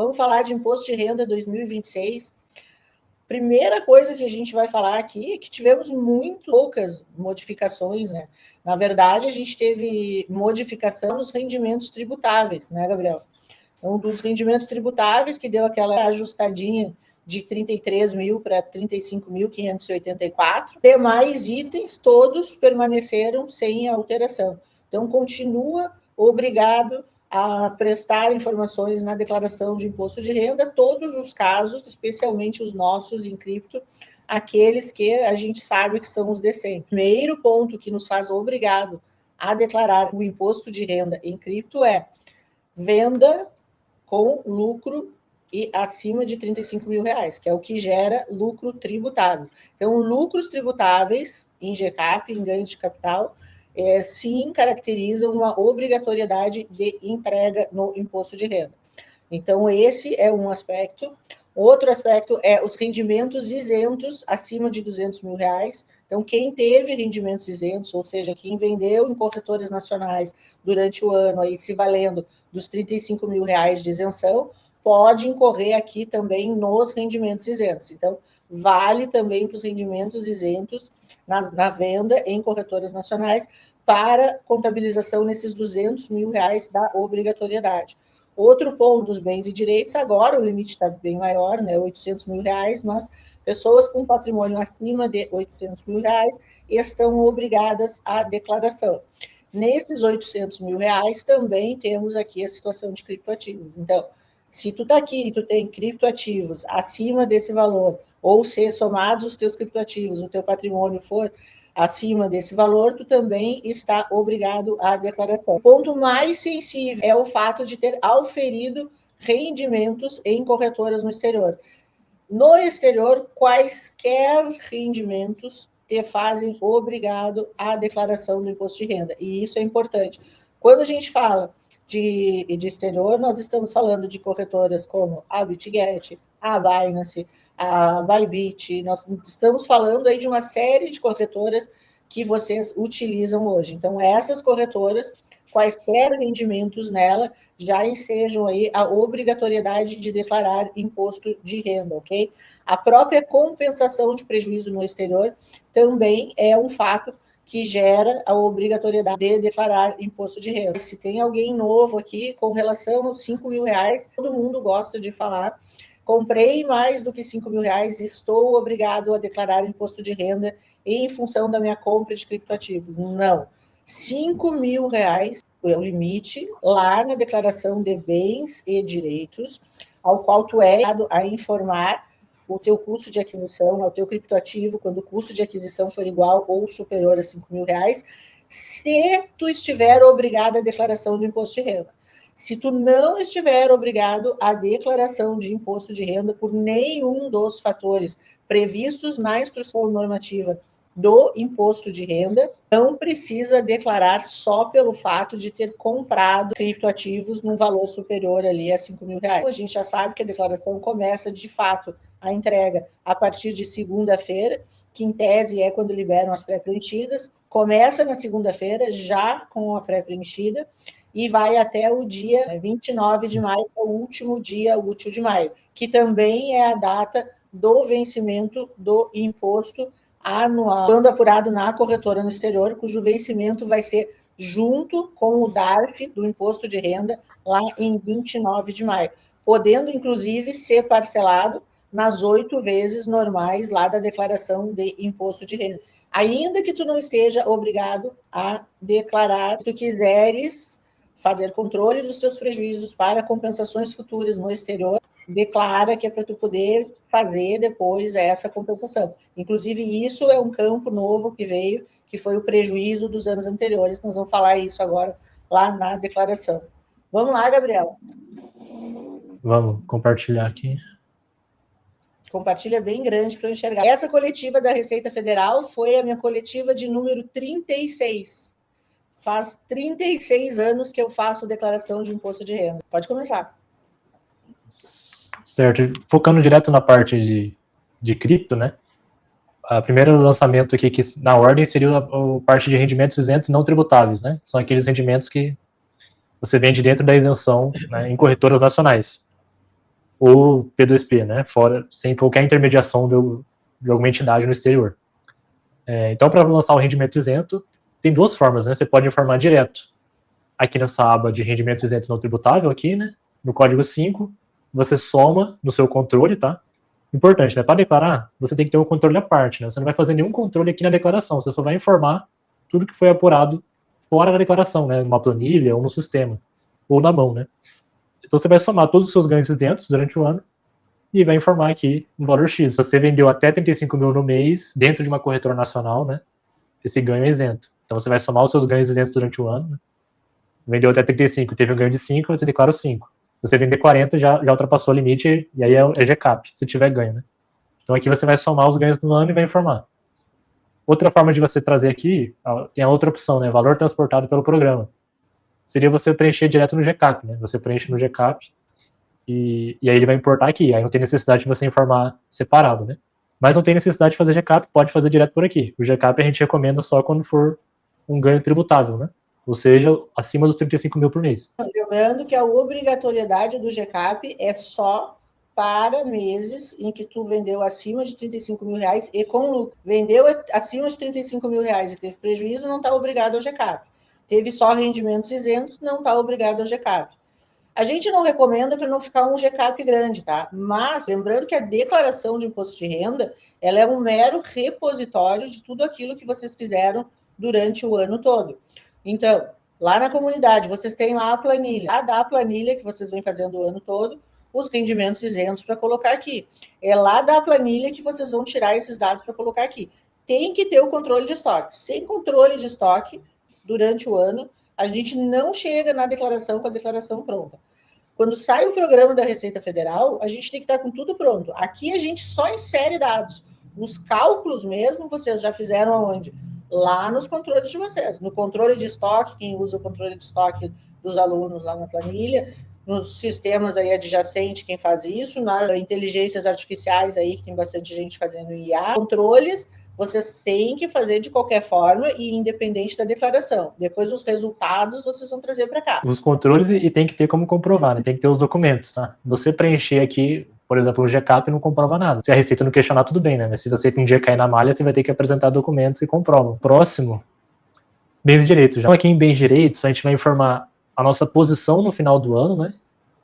Vamos falar de imposto de renda 2026. Primeira coisa que a gente vai falar aqui é que tivemos muito poucas modificações, né? Na verdade, a gente teve modificação nos rendimentos tributáveis, né, Gabriel? Então, dos rendimentos tributáveis, que deu aquela ajustadinha de 33 mil para 35.584. Demais itens, todos permaneceram sem alteração. Então, continua obrigado a prestar informações na declaração de imposto de renda, todos os casos, especialmente os nossos em cripto, aqueles que a gente sabe que são os decentes. Primeiro ponto que nos faz obrigado a declarar o imposto de renda em cripto é venda com lucro e acima de 35 mil reais, que é o que gera lucro tributável. Então, lucros tributáveis em GCAP, em ganho de capital, sim caracterizam uma obrigatoriedade de entrega no imposto de renda. Então, esse é um aspecto. Outro aspecto é os rendimentos isentos acima de 200 mil reais. Então, quem teve rendimentos isentos, ou seja, quem vendeu em corretores nacionais durante o ano, aí se valendo dos 35 mil reais de isenção, pode incorrer aqui também nos rendimentos isentos. Então, vale também para os rendimentos isentos na venda em corretores nacionais para contabilização nesses 200 mil reais da obrigatoriedade. Outro ponto dos bens e direitos, agora o limite está bem maior, né, 800 mil reais, mas pessoas com patrimônio acima de 800 mil reais estão obrigadas à declaração. Nesses 800 mil reais também temos aqui a situação de criptoativos. Então, se tu está aqui e tu tem criptoativos acima desse valor, ou se somados os teus criptoativos, o teu patrimônio for acima desse valor, tu também está obrigado à declaração. O ponto mais sensível é o fato de ter auferido rendimentos em corretoras no exterior. No exterior, quaisquer rendimentos te fazem obrigado à declaração do imposto de renda, e isso é importante. Quando a gente fala de exterior, nós estamos falando de corretoras como a BitGet, a Binance, a Bybit, nós estamos falando aí de uma série de corretoras que vocês utilizam hoje. Então, essas corretoras, quaisquer rendimentos nela, já ensejam aí a obrigatoriedade de declarar imposto de renda, ok? A própria compensação de prejuízo no exterior também é um fato que gera a obrigatoriedade de declarar imposto de renda. Se tem alguém novo aqui com relação aos 5 mil reais, todo mundo gosta de falar, comprei mais do que 5 mil reais, estou obrigado a declarar imposto de renda em função da minha compra de criptoativos. Não. 5 mil reais é o limite lá na declaração de bens e direitos, ao qual tu é obrigado a informar o teu custo de aquisição, ao teu criptoativo, quando o custo de aquisição for igual ou superior a 5 mil reais, se tu estiver obrigado à declaração de imposto de renda. Se tu não estiver obrigado à declaração de imposto de renda por nenhum dos fatores previstos na instrução normativa do imposto de renda, não precisa declarar só pelo fato de ter comprado criptoativos num valor superior ali a 5 mil reais. A gente já sabe que a declaração começa, de fato, a entrega a partir de segunda-feira, que em tese é quando liberam as pré-preenchidas, começa na segunda-feira, já com a pré-preenchida, e vai até o dia 29 de maio, que é o último dia útil de maio, que também é a data do vencimento do imposto anual, quando apurado na corretora no exterior, cujo vencimento vai ser junto com o DARF do imposto de renda lá em 29 de maio, podendo inclusive ser parcelado nas 8 vezes normais lá da declaração de imposto de renda. Ainda que tu não esteja obrigado a declarar, se tu quiseres fazer controle dos teus prejuízos para compensações futuras no exterior, declara que é para tu poder fazer depois essa compensação. Inclusive, isso é um campo novo que veio, que foi o prejuízo dos anos anteriores. Nós vamos falar isso agora lá na declaração. Vamos lá, Gabriel. Vamos compartilhar aqui. Compartilha bem grande para eu enxergar. Essa coletiva da Receita Federal foi a minha coletiva de número 36. Faz 36 anos que eu faço declaração de imposto de renda. Pode começar. Certo. Focando direto na parte de cripto, né? O primeiro lançamento aqui, que na ordem, seria a parte de rendimentos isentos não tributáveis, né? São aqueles rendimentos que você vende dentro da isenção, né, em corretoras nacionais. ou P2P, né? Fora, sem qualquer intermediação de alguma entidade no exterior. Então, para lançar o rendimento isento, tem duas formas, né? Você pode informar direto aqui nessa aba de rendimentos isentos não tributável, aqui, né? No código 5, você soma no seu controle, tá? Importante, né? Para declarar, você tem que ter um controle à parte, né? Você não vai fazer nenhum controle aqui na declaração, você só vai informar tudo que foi apurado fora da declaração, né? Numa planilha ou no sistema, ou na mão, né? Então você vai somar todos os seus ganhos isentos durante o ano e vai informar aqui um valor X. Você vendeu até 35 mil no mês, dentro de uma corretora nacional, né? Esse ganho é isento. Então você vai somar os seus ganhos isentos durante o ano, né? Vendeu até 35, teve um ganho de 5, você declara os 5. Se você vender 40, já ultrapassou o limite, e aí é GCAP, se tiver ganho, né? Então aqui você vai somar os ganhos do ano e vai informar. Outra forma de você trazer aqui, tem a outra opção, né? Valor transportado pelo programa. Seria você preencher direto no GCAP, né? Você preenche no GCAP e aí ele vai importar aqui. Aí não tem necessidade de você informar separado, né? Mas não tem necessidade de fazer GCAP, pode fazer direto por aqui. O GCAP a gente recomenda só quando for um ganho tributável, né? Ou seja, acima dos 35 mil por mês. Lembrando que a obrigatoriedade do GCAP é só para meses em que tu vendeu acima de 35 mil reais e com lucro. Vendeu acima de 35 mil reais e teve prejuízo, não está obrigado ao GCAP. Teve só rendimentos isentos, não está obrigado ao GCAP. A gente não recomenda para não ficar um GCAP grande, tá? Mas, lembrando que a declaração de imposto de renda, ela é um mero repositório de tudo aquilo que vocês fizeram durante o ano todo. Então, lá na comunidade, vocês têm lá a planilha. Lá da planilha que vocês vêm fazendo o ano todo, os rendimentos isentos para colocar aqui. É lá da planilha que vocês vão tirar esses dados para colocar aqui. Tem que ter o controle de estoque. Sem controle de estoque, durante o ano, a gente não chega na declaração com a declaração pronta. Quando sai o programa da Receita Federal, a gente tem que estar com tudo pronto. Aqui a gente só insere dados. Os cálculos mesmo, vocês já fizeram aonde? Lá nos controles de vocês. No controle de estoque, quem usa o controle de estoque dos alunos lá na planilha, nos sistemas aí adjacentes, quem faz isso, nas inteligências artificiais aí, que tem bastante gente fazendo IA. Controles, vocês têm que fazer de qualquer forma e independente da declaração. Depois os resultados vocês vão trazer para cá. Os controles e tem que ter como comprovar, né? Tem que ter os documentos, tá? Você preencher aqui, por exemplo, o GCAP não comprova nada. Se a Receita não questionar, tudo bem, né? Mas se você tem dia cair na malha, você vai ter que apresentar documentos e comprovam. Próximo, bens e direitos. Então aqui em bens e direitos, a gente vai informar a nossa posição no final do ano, né?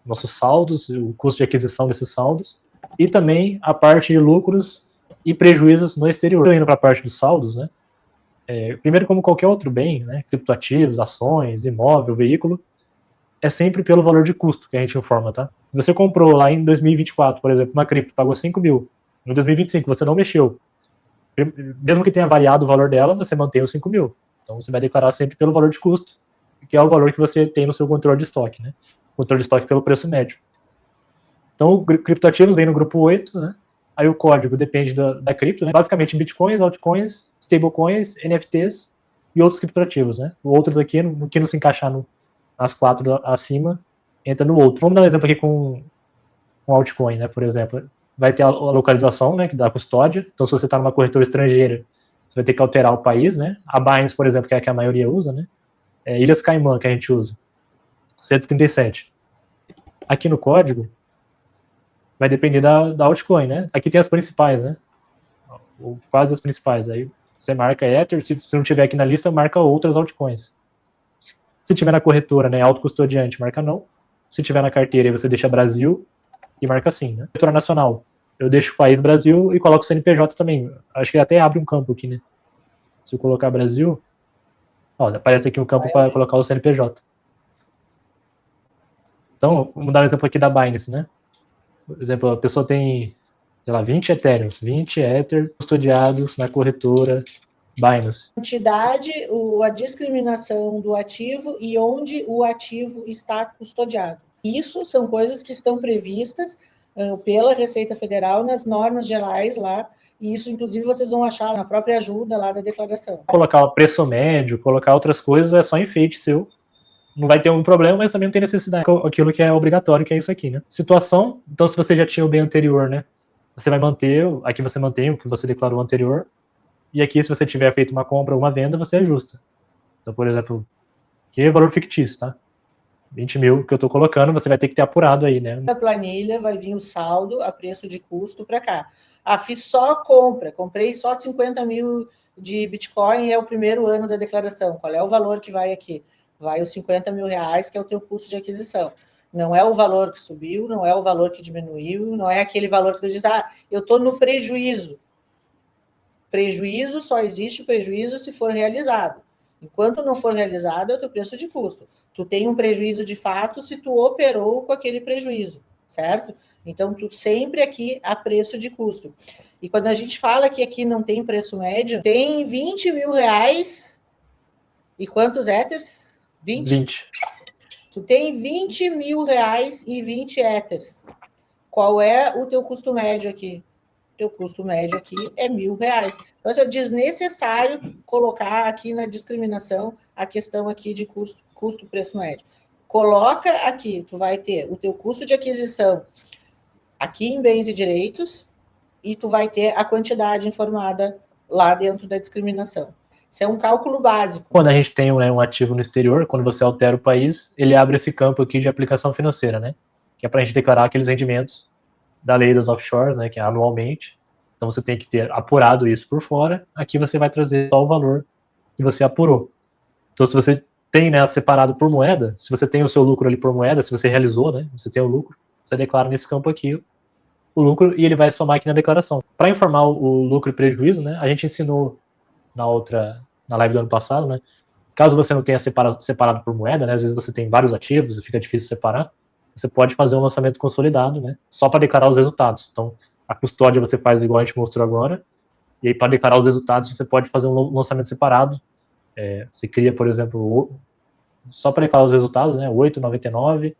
Nossos saldos, o custo de aquisição desses saldos, e também a parte de lucros e prejuízos no exterior. Indo para a parte dos saldos, né? Primeiro, como qualquer outro bem, né? Criptoativos, ações, imóvel, veículo, é sempre pelo valor de custo que a gente informa, tá? Você comprou lá em 2024, por exemplo, uma cripto, pagou 5 mil. Em 2025, você não mexeu. Mesmo que tenha variado o valor dela, você mantém os 5 mil. Então, você vai declarar sempre pelo valor de custo, que é o valor que você tem no seu controle de estoque, né? Controle de estoque pelo preço médio. Então, o criptoativos vem no grupo 8, né? Aí o código depende da cripto, né? Basicamente bitcoins, altcoins, stablecoins, NFTs e outros criptoativos, né? O outros aqui, no que não se encaixar nas 4 acima, entra no outro. Vamos dar um exemplo aqui com altcoin, né? Por exemplo, vai ter a localização, né? Que dá custódia. Então, se você está numa corretora estrangeira, você vai ter que alterar o país, né? A Binance, por exemplo, que é a que a maioria usa, né? Ilhas Caimã, que a gente usa. 137. Aqui no código, vai depender da altcoin, né? Aqui tem as principais, né? Ou quase as principais. Aí você marca Ether, se não tiver aqui na lista, marca outras altcoins. Se tiver na corretora, né, autocustodiante, marca não. Se tiver na carteira, aí você deixa Brasil e marca sim, né? Corretora nacional, eu deixo o país Brasil e coloco o CNPJ também. Acho que até abre um campo aqui, né? Se eu colocar Brasil, ó, aparece aqui um campo para colocar o CNPJ. Então, vamos dar um exemplo aqui da Binance, né? Por exemplo, a pessoa tem, sei lá, 20 Ethereums, 20 Ether custodiados na corretora Binance. Quantidade, a discriminação do ativo e onde o ativo está custodiado. Isso são coisas que estão previstas pela Receita Federal nas normas gerais lá, e isso, inclusive, vocês vão achar na própria ajuda lá da declaração. Colocar o preço médio, colocar outras coisas, é só enfeite seu. Não vai ter um problema, mas também não tem necessidade. Aquilo que é obrigatório, que é isso aqui, né? Situação, então se você já tinha o bem anterior, né? Você vai manter, aqui você mantém o que você declarou anterior, e aqui se você tiver feito uma compra ou uma venda, você ajusta. Então, por exemplo, aqui é valor fictício, tá? 20 mil que eu estou colocando, você vai ter que ter apurado aí, né? Na planilha vai vir o saldo a preço de custo para cá. Fiz só compra, comprei só 50 mil de Bitcoin, é o primeiro ano da declaração. Qual é o valor que vai aqui? Vai os 50 mil reais, que é o teu custo de aquisição. Não é o valor que subiu, não é o valor que diminuiu, não é aquele valor que tu diz, eu estou no prejuízo. Prejuízo, só existe prejuízo se for realizado. Enquanto não for realizado, é o teu preço de custo. Tu tem um prejuízo de fato se tu operou com aquele prejuízo, certo? Então, tu sempre aqui a preço de custo. E quando a gente fala que aqui não tem preço médio, tem 20 mil reais e quantos Ethers? 20. Tu tem 20 mil reais e 20 Ethers. Qual é o teu custo médio aqui? Teu custo médio aqui é R$1.000. Então, é desnecessário colocar aqui na discriminação a questão aqui de custo preço médio. Coloca aqui, tu vai ter o teu custo de aquisição aqui em bens e direitos e tu vai ter a quantidade informada lá dentro da discriminação. Isso é um cálculo básico. Quando a gente tem um ativo no exterior, quando você altera o país, ele abre esse campo aqui de aplicação financeira, né? Que é para a gente declarar aqueles rendimentos da lei das offshores, né, que é anualmente. Então você tem que ter apurado isso por fora. Aqui você vai trazer só o valor que você apurou. Então se você tem, né, separado por moeda, se você tem o seu lucro ali por moeda, se você realizou, né, você tem o lucro, você declara nesse campo aqui o lucro e ele vai somar aqui na declaração. Para informar o lucro e prejuízo, né, a gente ensinou na live do ano passado, né, caso você não tenha separado por moeda, né, às vezes você tem vários ativos e fica difícil separar, você pode fazer um lançamento consolidado, né? Só para declarar os resultados. Então, a custódia você faz igual a gente mostrou agora, e aí para declarar os resultados você pode fazer um lançamento separado. Você cria, por exemplo, só para declarar os resultados, né? 8,99,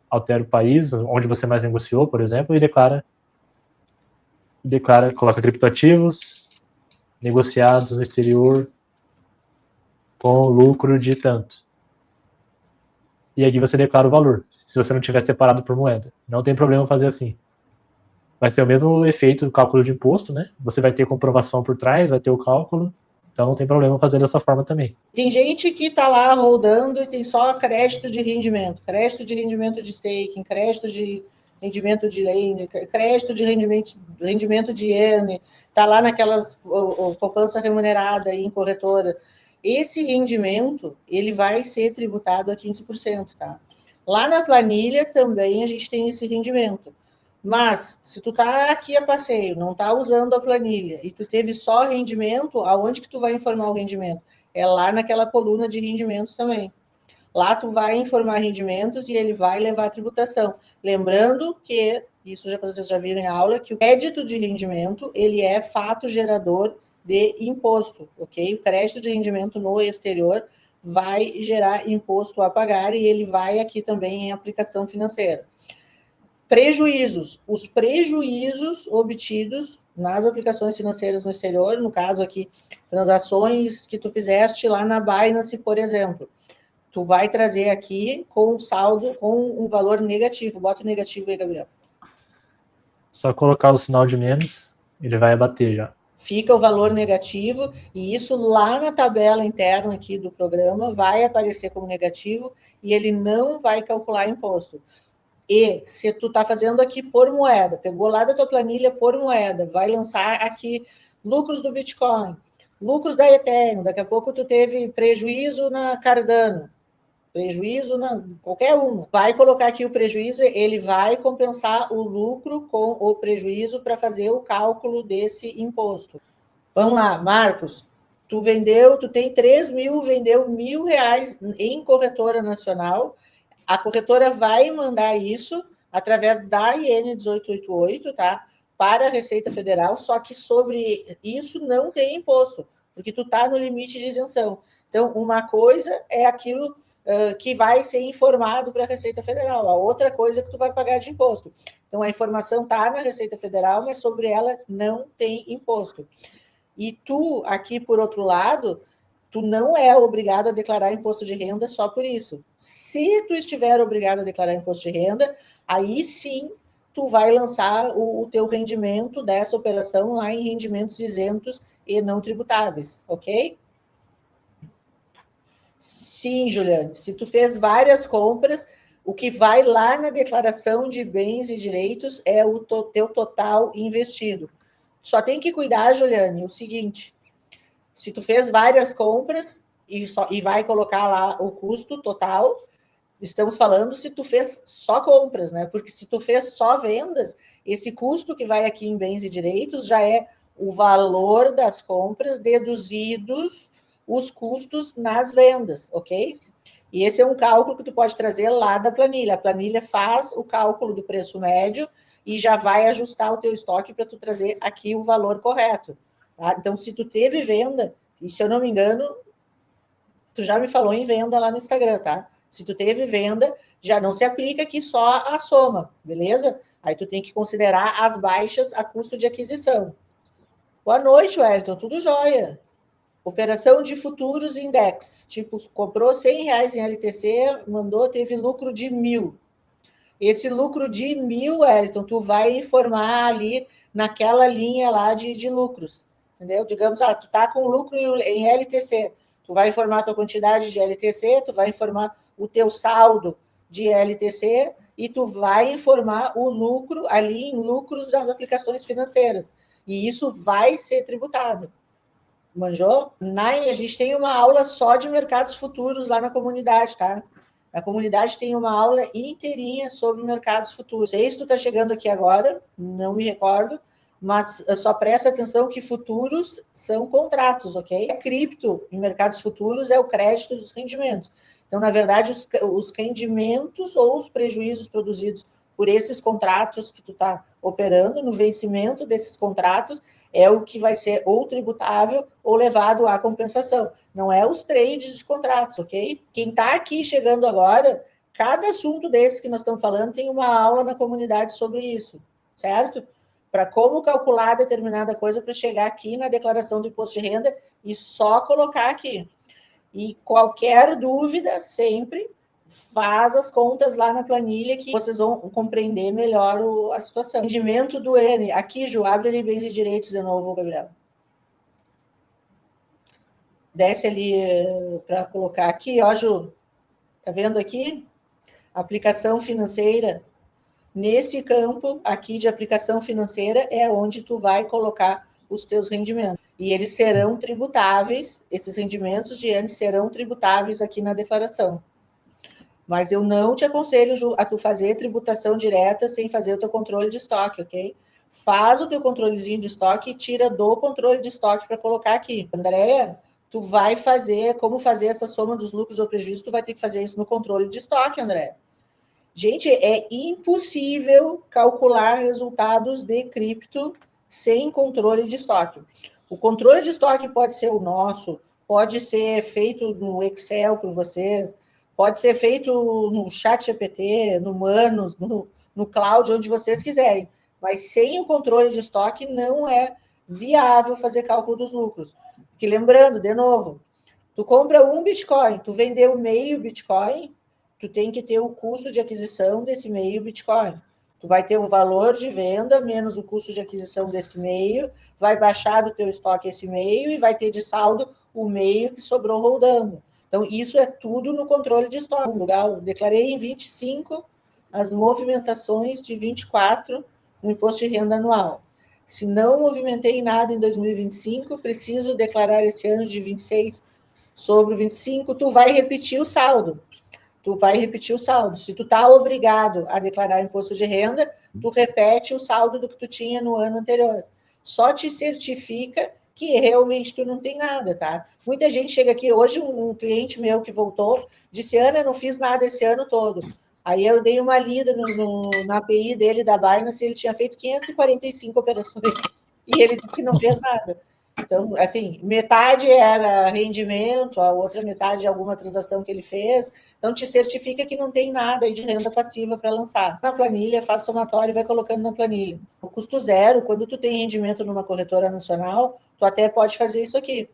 altera o país, onde você mais negociou, por exemplo, e declara, coloca criptoativos negociados no exterior com lucro de tanto. E aqui você declara o valor, se você não tiver separado por moeda. Não tem problema fazer assim. Vai ser o mesmo efeito do cálculo de imposto, né? Você vai ter comprovação por trás, vai ter o cálculo, então não tem problema fazer dessa forma também. Tem gente que está lá rodando e tem só crédito de rendimento de staking, crédito de rendimento de lending, crédito de rendimento de earn, está lá naquelas poupança remunerada em corretora. Esse rendimento, ele vai ser tributado a 15%, tá? Lá na planilha também a gente tem esse rendimento. Mas, se tu tá aqui a passeio, não tá usando a planilha, e tu teve só rendimento, aonde que tu vai informar o rendimento? É lá naquela coluna de rendimentos também. Lá tu vai informar rendimentos e ele vai levar a tributação. Lembrando que, isso vocês já viram em aula, que o crédito de rendimento, ele é fato gerador de imposto, ok? O crédito de rendimento no exterior vai gerar imposto a pagar e ele vai aqui também em aplicação financeira. Prejuízos. Os prejuízos obtidos nas aplicações financeiras no exterior, no caso aqui, transações que tu fizeste lá na Binance, por exemplo, tu vai trazer aqui com um saldo, com um valor negativo. Bota o negativo aí, Gabriel. Só colocar o sinal de menos, ele vai abater já. Fica o valor negativo, e isso lá na tabela interna aqui do programa vai aparecer como negativo, e ele não vai calcular imposto. E se tu tá fazendo aqui por moeda, pegou lá da tua planilha por moeda, vai lançar aqui lucros do Bitcoin, lucros da Ethereum, daqui a pouco tu teve prejuízo na Cardano, prejuízo na qualquer uma. Vai colocar aqui o prejuízo, ele vai compensar o lucro com o prejuízo para fazer o cálculo desse imposto. Vamos lá, Marcos. Tu tem 3 mil, vendeu R$1.000 em corretora nacional. A corretora vai mandar isso através da IN 1888, tá? Para a Receita Federal, só que sobre isso não tem imposto, porque tu tá no limite de isenção. Então, uma coisa é aquilo que vai ser informado para a Receita Federal, a outra coisa é que tu vai pagar de imposto. Então, a informação tá na Receita Federal, mas sobre ela não tem imposto. E tu, aqui, por outro lado, tu não é obrigado a declarar imposto de renda só por isso. Se tu estiver obrigado a declarar imposto de renda, aí sim tu vai lançar o teu rendimento dessa operação lá em rendimentos isentos e não tributáveis, ok? Sim, Juliane, se tu fez várias compras, o que vai lá na declaração de bens e direitos é o teu total investido. Só tem que cuidar, Juliane, o seguinte, se tu fez várias compras e vai colocar lá o custo total, estamos falando se tu fez só compras, né? Porque se tu fez só vendas, esse custo que vai aqui em bens e direitos já é o valor das compras deduzidos os custos nas vendas, ok? E esse é um cálculo que tu pode trazer lá da planilha. A planilha faz o cálculo do preço médio e já vai ajustar o teu estoque para tu trazer aqui o valor correto. Tá? Então, se tu teve venda, e se eu não me engano, tu já me falou em venda lá no Instagram, tá? Se tu teve venda, já não se aplica aqui só a soma, beleza? Aí tu tem que considerar as baixas a custo de aquisição. Boa noite, Wellington, tudo jóia. Operação de futuros index, tipo, comprou R$100 em LTC, mandou, teve lucro de 1.000. Esse lucro de 1.000, Wellington, tu vai informar ali naquela linha lá de lucros, entendeu? Digamos, tu tá com lucro em LTC, tu vai informar a tua quantidade de LTC, tu vai informar o teu saldo de LTC e tu vai informar o lucro ali em lucros das aplicações financeiras. E isso vai ser tributado. Manjou? A gente tem uma aula só de mercados futuros lá na comunidade, tá? Na comunidade tem uma aula inteirinha sobre mercados futuros. Sei se tu está chegando aqui agora, não me recordo, mas só presta atenção que futuros são contratos, ok? Cripto em mercados futuros é o crédito dos rendimentos. Então, na verdade, os rendimentos ou os prejuízos produzidos por esses contratos que tu está operando, no vencimento desses contratos, é o que vai ser ou tributável ou levado à compensação. Não é os trades de contratos, ok? Quem está aqui chegando agora, cada assunto desse que nós estamos falando tem uma aula na comunidade sobre isso, certo? Para como calcular determinada coisa para chegar aqui na declaração do imposto de renda e só colocar aqui. E qualquer dúvida, sempre faz as contas lá na planilha que vocês vão compreender melhor a situação. Rendimento do N. Aqui, Ju, abre ali bens e direitos de novo, Gabriel. Desce ali para colocar aqui, ó, Ju. Tá vendo aqui? Aplicação financeira. Nesse campo aqui de aplicação financeira é onde tu vai colocar os teus rendimentos. E eles serão tributáveis, esses rendimentos de anos serão tributáveis aqui na declaração. Mas eu não te aconselho, Ju, a tu fazer tributação direta sem fazer o teu controle de estoque, ok? Faz o teu controlezinho de estoque e tira do controle de estoque para colocar aqui. Andréia, tu vai fazer, como fazer essa soma dos lucros ou prejuízos, tu vai ter que fazer isso no controle de estoque, Andréia. Gente, é impossível calcular resultados de cripto sem controle de estoque. O controle de estoque pode ser o nosso, pode ser feito no Excel por vocês, pode ser feito no ChatGPT, no Manos, no Cloud, onde vocês quiserem. Mas sem o controle de estoque não é viável fazer cálculo dos lucros. Porque lembrando, de novo, tu compra um Bitcoin, tu vendeu meio Bitcoin, tu tem que ter o custo de aquisição desse meio Bitcoin. Tu vai ter o valor de venda menos o custo de aquisição desse meio, vai baixar do teu estoque esse meio e vai ter de saldo o meio que sobrou rodando. Então, isso é tudo no controle de estoque. Legal? Declarei em 25 as movimentações de 24 no imposto de renda anual. Se não movimentei nada em 2025, preciso declarar esse ano de 26 sobre 25, tu vai repetir o saldo. Se tu está obrigado a declarar imposto de renda, tu repete o saldo do que tu tinha no ano anterior. Só te certifica que realmente tu não tem nada, tá? Muita gente chega aqui, hoje um cliente meu que voltou, disse, Ana, eu não fiz nada esse ano todo. Aí eu dei uma lida na API dele da Binance, ele tinha feito 545 operações, e ele disse que não fez nada. Então, assim, metade era rendimento, a outra metade é alguma transação que ele fez. Então, te certifica que não tem nada aí de renda passiva para lançar. Na planilha, faz somatório e vai colocando na planilha. O custo zero, quando tu tem rendimento numa corretora nacional, tu até pode fazer isso aqui.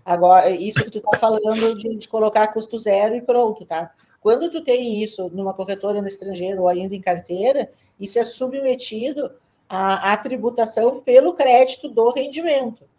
Agora, isso que tu está falando de colocar custo zero e pronto, tá? Quando tu tem isso numa corretora no estrangeiro ou ainda em carteira, isso é submetido à tributação pelo crédito do rendimento.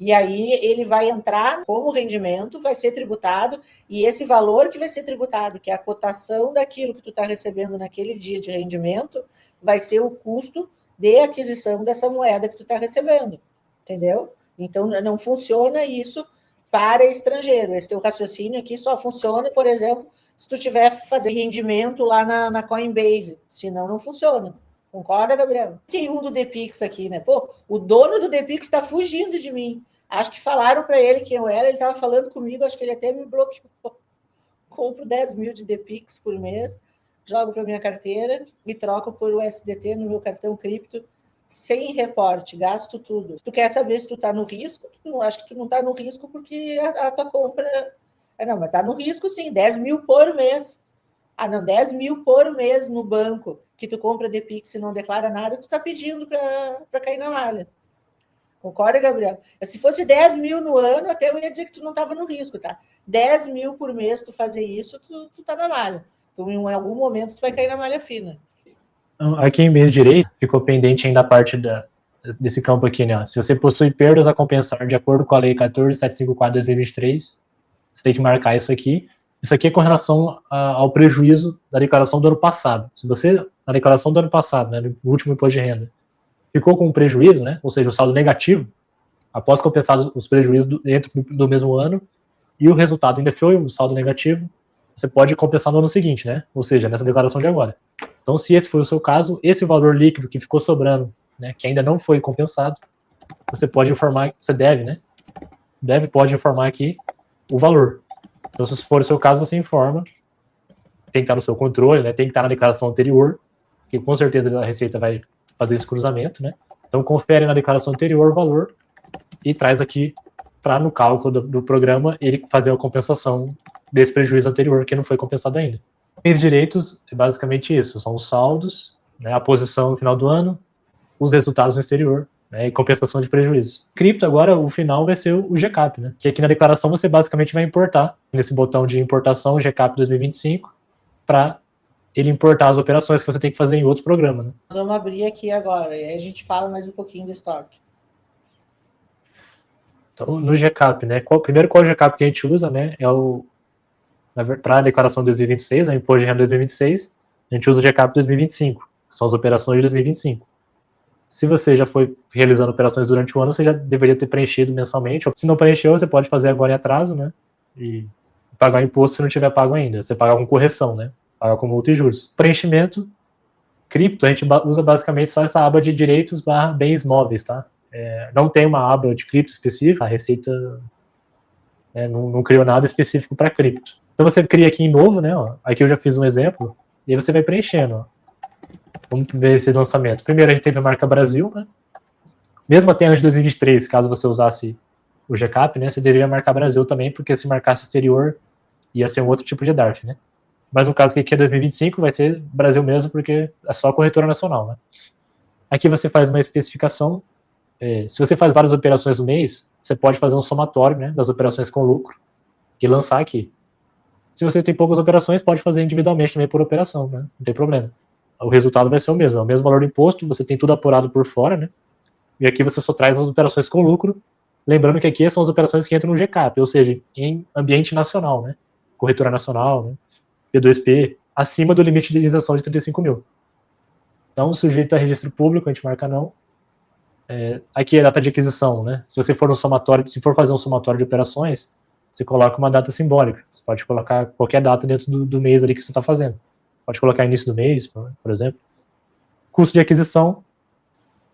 E aí ele vai entrar como rendimento, vai ser tributado, e esse valor que vai ser tributado, que é a cotação daquilo que tu está recebendo naquele dia de rendimento, vai ser o custo de aquisição dessa moeda que tu está recebendo, entendeu? Então, não funciona isso para estrangeiro. Esse teu raciocínio aqui só funciona, por exemplo, se tu tiver fazer rendimento lá na Coinbase, senão não funciona. Concorda, Gabriel? Tem um do Depix aqui, né? Pô, o dono do Depix está fugindo de mim. Acho que falaram para ele quem eu era, ele estava falando comigo, acho que ele até me bloqueou. Compro 10 mil de Depix por mês, jogo para minha carteira e troco por USDT no meu cartão cripto sem reporte, gasto tudo. Se tu quer saber se tu está no risco, acho que tu não está no risco porque a tua compra... Não, mas está no risco sim, 10 mil por mês. Ah, não, 10 mil por mês no banco, que tu compra Depix e não declara nada, tu está pedindo para cair na malha. Concorda, Gabriel? Se fosse 10 mil no ano, até eu ia dizer que tu não estava no risco, tá? 10 mil por mês tu fazer isso, tu tá na malha. Então, em algum momento, tu vai cair na malha fina. Aqui em meio direito, ficou pendente ainda a parte desse campo aqui, né? Se você possui perdas a compensar de acordo com a Lei 14.754/2023, você tem que marcar isso aqui. Isso aqui é com relação ao prejuízo da declaração do ano passado. Se você, na declaração do ano passado, né, no último imposto de renda, ficou com um prejuízo, né, ou seja, um saldo negativo, após compensar os prejuízos dentro do mesmo ano, e o resultado ainda foi um saldo negativo, você pode compensar no ano seguinte, né? Ou seja, nessa declaração de agora. Então, se esse for o seu caso, esse valor líquido que ficou sobrando, né, que ainda não foi compensado, você pode informar, você deve, né? Pode informar aqui o valor. Então, se for o seu caso, você informa. Tem que estar no seu controle, né? Tem que estar na declaração anterior, que com certeza a Receita vai fazer esse cruzamento, né? Então, confere na declaração anterior o valor e traz aqui para, no cálculo do programa, ele fazer a compensação desse prejuízo anterior que não foi compensado ainda. Os direitos é basicamente isso, são os saldos, né, a posição no final do ano, os resultados no exterior, né, e compensação de prejuízo. Cripto agora, o final vai ser o GCAP, né, que aqui na declaração você basicamente vai importar, nesse botão de importação, o GCAP 2025, para ele importar as operações que você tem que fazer em outros programas. Né. Nós vamos abrir aqui agora, e aí a gente fala mais um pouquinho do estoque. Então, no GCAP, né, primeiro qual GCAP que a gente usa, né, é para a declaração de 2026, né, imposto de renda 2026, a gente usa o GCAP 2025, que são as operações de 2025. Se você já foi realizando operações durante o ano, você já deveria ter preenchido mensalmente. Se não preencheu, você pode fazer agora em atraso, né, e pagar o imposto se não tiver pago ainda. Você paga com correção, né, paga com multa e juros. Preenchimento, cripto, a gente usa basicamente só essa aba de direitos / bens móveis, tá? Não tem uma aba de cripto específica, a Receita não criou nada específico para cripto. Então você cria aqui em novo, né? Ó, aqui eu já fiz um exemplo, e aí você vai preenchendo. Ó. Vamos ver esse lançamento. Primeiro a gente teve a marca Brasil, né? Mesmo até antes de 2023, caso você usasse o GCAP, né? Você deveria marcar Brasil também, porque se marcasse exterior, ia ser um outro tipo de DARF, né? Mas no caso que aqui é 2025, vai ser Brasil mesmo, porque é só a corretora nacional, né? Aqui você faz uma especificação. Se você faz várias operações no mês, você pode fazer um somatório, né, das operações com lucro e lançar aqui. Se você tem poucas operações, pode fazer individualmente também por operação, né? Não tem problema. O resultado vai ser o mesmo, é o mesmo valor do imposto, você tem tudo apurado por fora, né? E aqui você só traz as operações com lucro, lembrando que aqui são as operações que entram no GCAP, ou seja, em ambiente nacional, né? Corretora nacional, né? P2P, acima do limite de isenção de 35 mil. Então, sujeito a registro público, a gente marca não. Aqui é a data de aquisição, né? Se você for no somatório, se for fazer um somatório de operações, você coloca uma data simbólica. Você pode colocar qualquer data dentro do mês ali que você está fazendo. Pode colocar início do mês, por exemplo. Custo de aquisição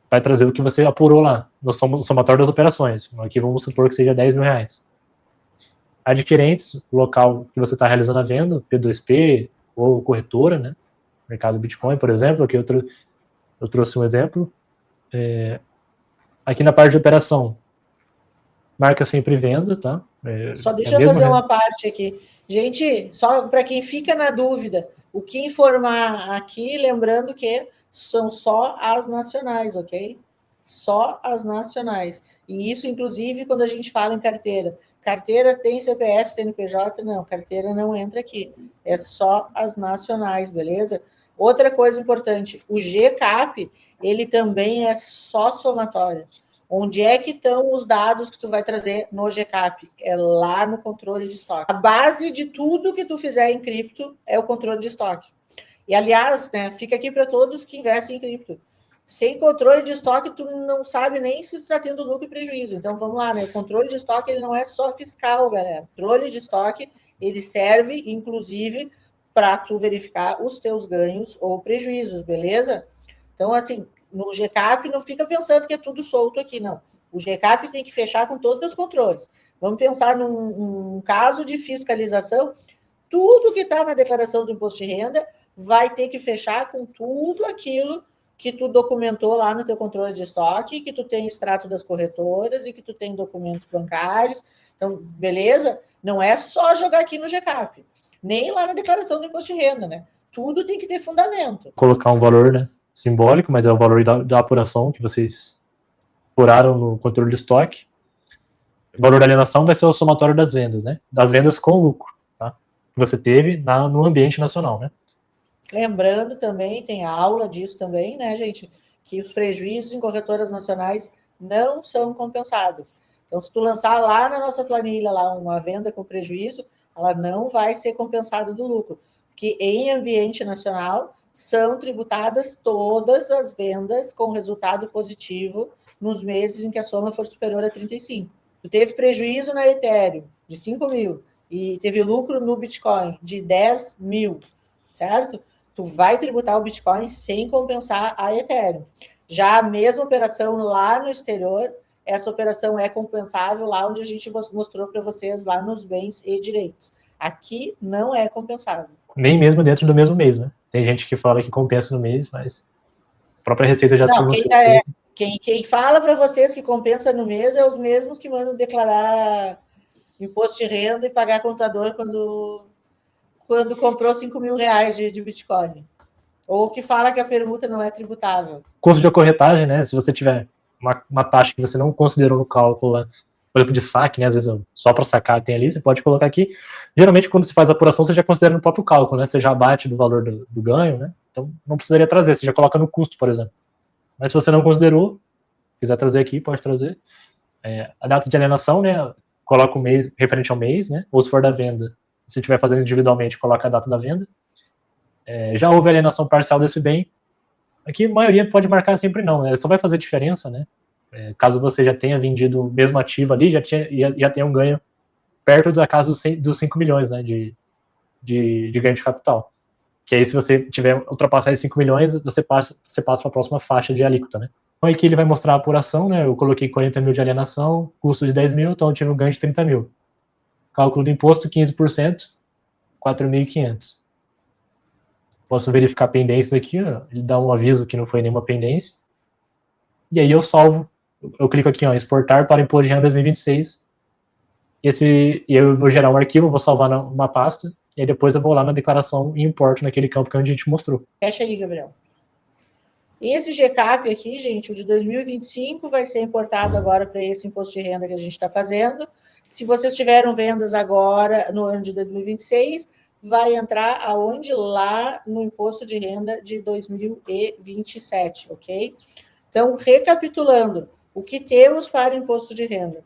vai trazer o que você apurou lá, no somatório das operações. Aqui vamos supor que seja 10 mil reais. Adquirentes, o local que você está realizando a venda, P2P ou corretora, né? Mercado Bitcoin, por exemplo. Aqui eu trouxe um exemplo. Aqui na parte de operação, marca sempre venda, tá? Só deixa eu fazer uma parte aqui. Gente, só para quem fica na dúvida, o que informar aqui, lembrando que são só as nacionais, ok? Só as nacionais. E isso, inclusive, quando a gente fala em carteira. Carteira tem CPF, CNPJ? Não, carteira não entra aqui. É só as nacionais, beleza? Outra coisa importante, o GCAP, ele também é só somatório. Onde é que estão os dados que tu vai trazer no GCAP? É lá no controle de estoque. A base de tudo que tu fizer em cripto é o controle de estoque. E, aliás, né, fica aqui para todos que investem em cripto. Sem controle de estoque, tu não sabe nem se tu está tendo lucro e prejuízo. Então, vamos lá, né? O controle de estoque ele não é só fiscal, galera. O controle de estoque, ele serve, inclusive, para tu verificar os teus ganhos ou prejuízos, beleza? Então, assim, no GCAP não fica pensando que é tudo solto aqui, não. O GCAP tem que fechar com todos os controles. Vamos pensar num caso de fiscalização, tudo que está na declaração do imposto de renda vai ter que fechar com tudo aquilo que tu documentou lá no teu controle de estoque, que tu tem extrato das corretoras e que tu tem documentos bancários. Então, beleza? Não é só jogar aqui no GCAP, nem lá na declaração do imposto de renda, né? Tudo tem que ter fundamento. Colocar um valor, né, simbólico, mas é o valor da apuração que vocês apuraram no controle de estoque. O valor da alienação vai ser o somatório das vendas, né? Das vendas com lucro, tá? Que você teve no ambiente nacional, né? Lembrando também, tem aula disso também, né, gente, que os prejuízos em corretoras nacionais não são compensados. Então, se tu lançar lá na nossa planilha lá uma venda com prejuízo, ela não vai ser compensada do lucro, porque em ambiente nacional são tributadas todas as vendas com resultado positivo nos meses em que a soma for superior a 35. Tu teve prejuízo na Ethereum de 5 mil e teve lucro no Bitcoin de 10 mil, certo? Tu vai tributar o Bitcoin sem compensar a Ethereum. Já a mesma operação lá no exterior, essa operação é compensável lá onde a gente mostrou para vocês lá nos bens e direitos. Aqui não é compensável. Nem mesmo dentro do mesmo mês, né? Tem gente que fala que compensa no mês, mas a própria Receita já se mostrou. Quem fala para vocês que compensa no mês é os mesmos que mandam declarar imposto de renda e pagar contador quando comprou 5 mil reais de Bitcoin. Ou que fala que a permuta não é tributável. Custo de acorretagem, né? Se você tiver uma taxa que você não considerou no cálculo, lá, por exemplo, de saque, né? Às vezes só para sacar tem ali, você pode colocar aqui. Geralmente, quando você faz a apuração, você já considera no próprio cálculo, né? Você já abate do valor do ganho, né? Então, não precisaria trazer, você já coloca no custo, por exemplo. Mas se você não considerou, quiser trazer aqui, pode trazer. A data de alienação, né? Coloca o mês referente ao mês, né? Ou se for da venda, se estiver fazendo individualmente, coloca a data da venda. Já houve alienação parcial desse bem. Aqui a maioria pode marcar sempre não, né? Só vai fazer diferença, né? Caso você já tenha vendido o mesmo ativo ali, já tenha um ganho perto da casa dos 5 milhões, né? De ganho de capital. Que aí, se você tiver ultrapassar esses 5 milhões, você passa para a próxima faixa de alíquota, né? Então aqui ele vai mostrar a apuração, né? Eu coloquei 40 mil de alienação, custo de 10 mil, então eu tive um ganho de 30 mil. Cálculo do imposto, 15%, 4.500. Posso verificar pendências aqui, ó. Ele dá um aviso que não foi nenhuma pendência. E aí eu salvo, eu clico aqui, ó, exportar para imposto de renda 2026. E eu vou gerar um arquivo, vou salvar numa pasta, e aí depois eu vou lá na declaração e importo naquele campo que a gente mostrou. Fecha aí, Gabriel. Esse GCAP aqui, gente, o de 2025 vai ser importado agora para esse imposto de renda que a gente está fazendo. Se vocês tiveram vendas agora no ano de 2026, vai entrar aonde? Lá no imposto de renda de 2027, ok? Então, recapitulando, o que temos para imposto de renda?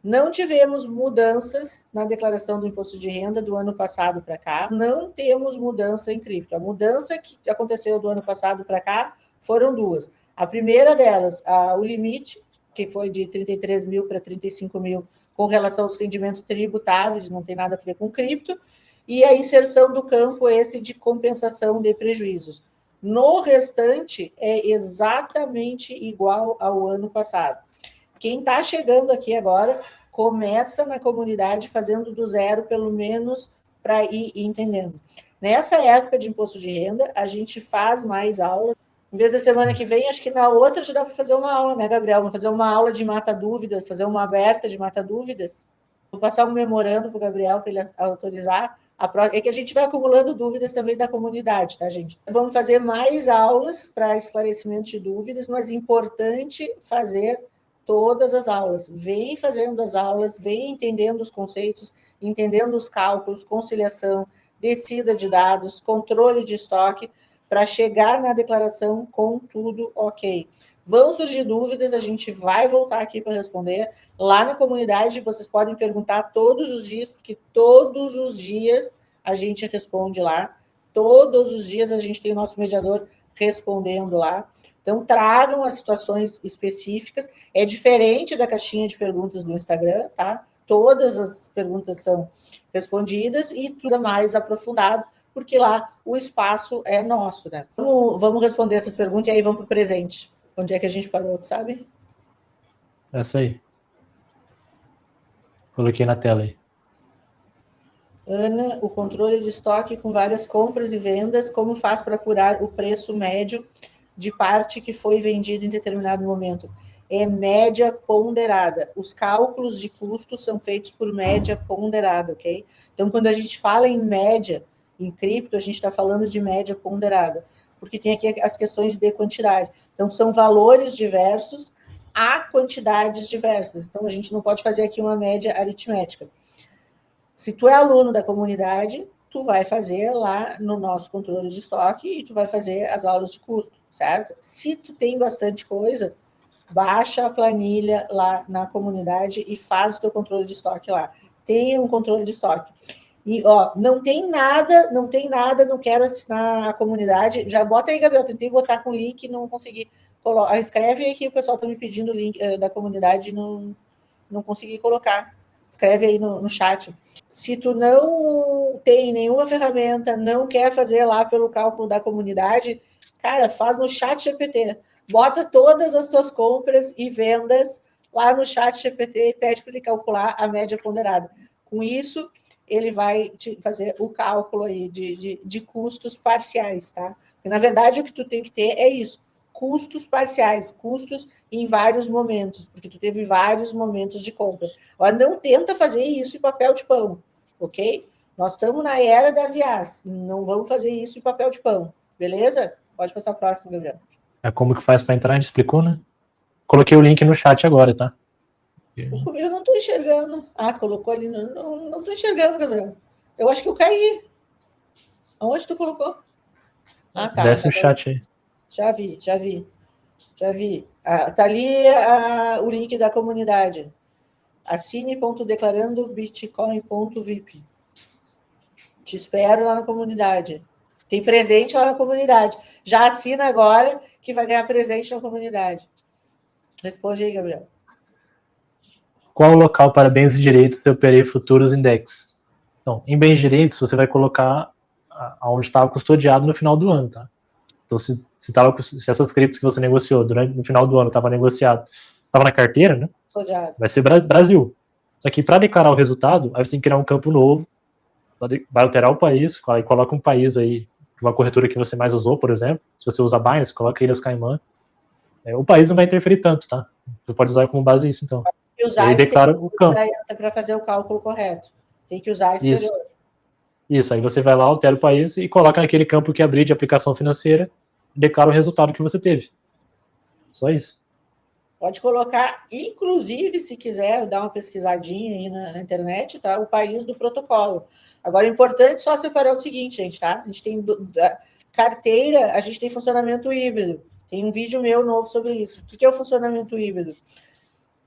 Não tivemos mudanças na declaração do imposto de renda do ano passado para cá. Não temos mudança em cripto. A mudança que aconteceu do ano passado para cá foram duas. A primeira delas, o limite, que foi de 33 mil para 35 mil, com relação aos rendimentos tributáveis, não tem nada a ver com cripto, e a inserção do campo esse de compensação de prejuízos. No restante, é exatamente igual ao ano passado. Quem está chegando aqui agora, começa na comunidade fazendo do zero, pelo menos, para ir entendendo. Nessa época de imposto de renda, a gente faz mais aulas. Em vez da semana que vem, acho que na outra já dá para fazer uma aula, né, Gabriel? Vamos fazer uma aula de mata-dúvidas, fazer uma aberta de mata-dúvidas. Vou passar um memorando para o Gabriel para ele autorizar. É que a gente vai acumulando dúvidas também da comunidade, tá, gente? Vamos fazer mais aulas para esclarecimento de dúvidas, mas é importante fazer todas as aulas. Vem fazendo as aulas, vem entendendo os conceitos, entendendo os cálculos, conciliação, descida de dados, controle de estoque, para chegar na declaração com tudo ok. Vão surgir dúvidas, a gente vai voltar aqui para responder. Lá na comunidade, vocês podem perguntar todos os dias, porque todos os dias a gente responde lá. Todos os dias a gente tem o nosso mediador respondendo lá. Então, tragam as situações específicas. É diferente da caixinha de perguntas do Instagram, tá? Todas as perguntas são respondidas e tudo é mais aprofundado, porque lá o espaço é nosso, né? Vamos responder essas perguntas e aí vamos para o presente. Onde é que a gente parou, tu sabe? Essa aí. Coloquei na tela aí. Ana, o controle de estoque com várias compras e vendas, como faz para apurar o preço médio de parte que foi vendida em determinado momento? É média ponderada. Os cálculos de custos são feitos por média ponderada, ok? Então, quando a gente fala em média, em cripto, a gente está falando de média ponderada, porque tem aqui as questões de quantidade. Então, são valores diversos a quantidades diversas. Então, a gente não pode fazer aqui uma média aritmética. Se tu é aluno da comunidade, tu vai fazer lá no nosso controle de estoque e tu vai fazer as aulas de custo, certo? Se tu tem bastante coisa, baixa a planilha lá na comunidade e faz o teu controle de estoque lá. Tenha um controle de estoque. E, ó, não tem nada, não quero assinar a comunidade. Já bota aí, Gabriel, tentei botar com link, não consegui. Escreve aí que o pessoal está me pedindo o link da comunidade, não consegui colocar. Escreve aí no chat. Se tu não tem nenhuma ferramenta, não quer fazer lá pelo cálculo da comunidade, cara, faz no chat GPT. Bota todas as tuas compras e vendas lá no chat GPT e pede para ele calcular a média ponderada. Com isso, ele vai te fazer o cálculo aí de custos parciais, tá? Porque, na verdade, o que tu tem que ter é isso, custos parciais, custos em vários momentos, porque tu teve vários momentos de compra. Agora, não tenta fazer isso em papel de pão, ok? Nós estamos na era das IAs, não vamos fazer isso em papel de pão, beleza? Pode passar para o próximo, Gabriel. É como que faz para entrar, a gente explicou, né? Coloquei o link no chat agora, tá? Eu não estou enxergando. Ah, colocou ali. Não estou enxergando, Gabriel. Eu acho que eu caí. Aonde tu colocou? Ah, tá. Desce o chat aí. Já vi. Tá ali o link da comunidade. Assine.declarandobitcoin.vip. Te espero lá na comunidade. Tem presente lá na comunidade. Já assina agora que vai ganhar presente na comunidade. Responde aí, Gabriel. Qual o local para bens e direitos que eu operei futuros index? Então, em bens e direitos, você vai colocar aonde estava custodiado no final do ano, tá? Então, se essas criptos que você negociou no final do ano estava negociado, estava na carteira, né? Custodiado. Vai ser Brasil. Só que para declarar o resultado, aí você tem que criar um campo novo, vai alterar o país, aí coloca um país aí, uma corretora que você mais usou, por exemplo. Se você usa Binance, coloca Ilhas Caimã. O país não vai interferir tanto, tá? Você pode usar como base isso, então. E usar aí declara o campo. Para fazer o cálculo correto. Tem que usar exterior. Isso, aí você vai lá, altera o país e coloca naquele campo que abrir de aplicação financeira e declara o resultado que você teve. Só isso. Pode colocar, inclusive, se quiser, dar uma pesquisadinha aí na internet, tá? O país do protocolo. Agora, é importante só separar o seguinte, gente, tá? A gente tem carteira, a gente tem funcionamento híbrido. Tem um vídeo meu novo sobre isso. O que é o funcionamento híbrido?